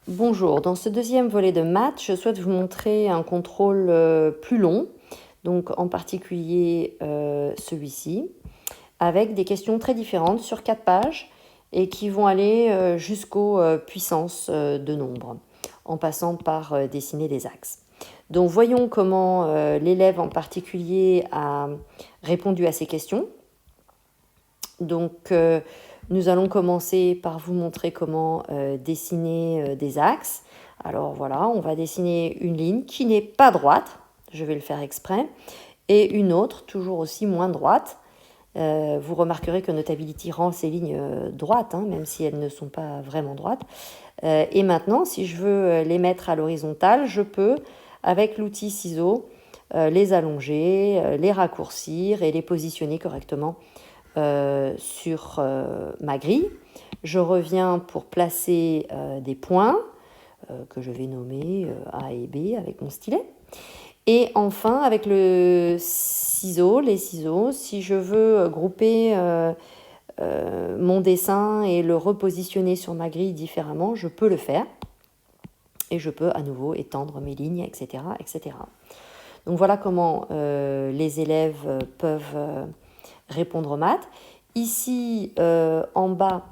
Bonjour, dans ce deuxième volet de maths, je souhaite vous montrer un contrôle plus long, donc en particulier celui-ci, avec des questions très différentes sur 4 pages et qui vont aller jusqu'aux puissances de nombres, en passant par dessiner des axes. Donc voyons comment l'élève en particulier a répondu à ces questions. Donc nous allons commencer par vous montrer comment dessiner des axes. Alors voilà, on va dessiner une ligne qui n'est pas droite, je vais le faire exprès, et une autre, toujours aussi moins droite. Vous remarquerez que Notability rend ces lignes droites, même si elles ne sont pas vraiment droites. Et maintenant, si je veux les mettre à l'horizontale, je peux, avec l'outil ciseau, les allonger, les raccourcir et les positionner correctement sur ma grille. Je reviens pour placer des points que je vais nommer A et B avec mon stylet. Et enfin, avec les ciseaux, si je veux grouper mon dessin et le repositionner sur ma grille différemment, je peux le faire. Et je peux à nouveau étendre mes lignes, etc. etc. Donc voilà comment les élèves peuvent répondre aux maths. Ici, en bas,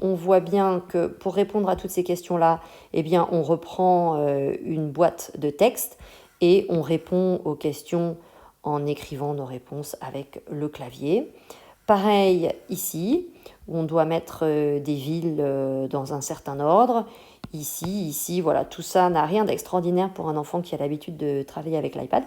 on voit bien que pour répondre à toutes ces questions-là, eh bien, on reprend une boîte de texte et on répond aux questions en écrivant nos réponses avec le clavier. Pareil ici, où on doit mettre des villes dans un certain ordre. Ici, voilà, tout ça n'a rien d'extraordinaire pour un enfant qui a l'habitude de travailler avec l'iPad.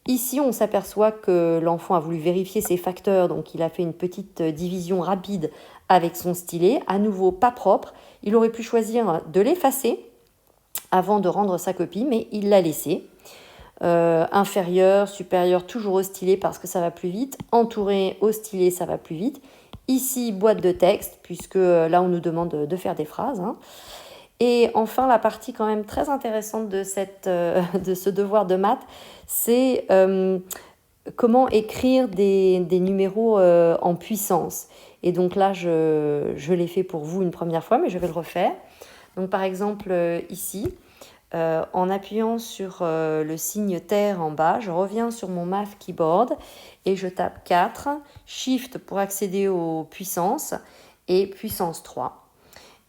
Ici, on s'aperçoit que l'enfant a voulu vérifier ses facteurs, donc il a fait une petite division rapide avec son stylet, à nouveau pas propre. Il aurait pu choisir de l'effacer avant de rendre sa copie, mais il l'a laissé. Inférieur, supérieur, toujours au stylet parce que ça va plus vite. Entouré au stylet, ça va plus vite. Ici, boîte de texte, puisque là, on nous demande de faire des phrases. Et enfin, la partie quand même très intéressante de ce devoir de maths, c'est comment écrire des numéros en puissance. Et donc là, je l'ai fait pour vous une première fois, mais je vais le refaire. Donc par exemple, ici, en appuyant sur le signe terre en bas, je reviens sur mon Math Keyboard et je tape 4, Shift pour accéder aux puissances et puissance 3.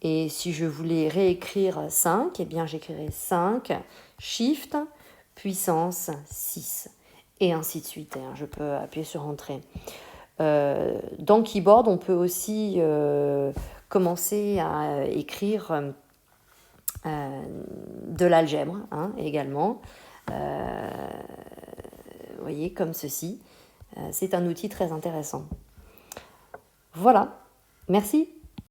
Et si je voulais réécrire 5, eh bien j'écrirais 5, Shift, puissance 6. Et ainsi de suite. Je peux appuyer sur Entrée. Dans Keyboard, on peut aussi commencer à écrire de l'algèbre également. Vous voyez, comme ceci. C'est un outil très intéressant. Voilà. Merci.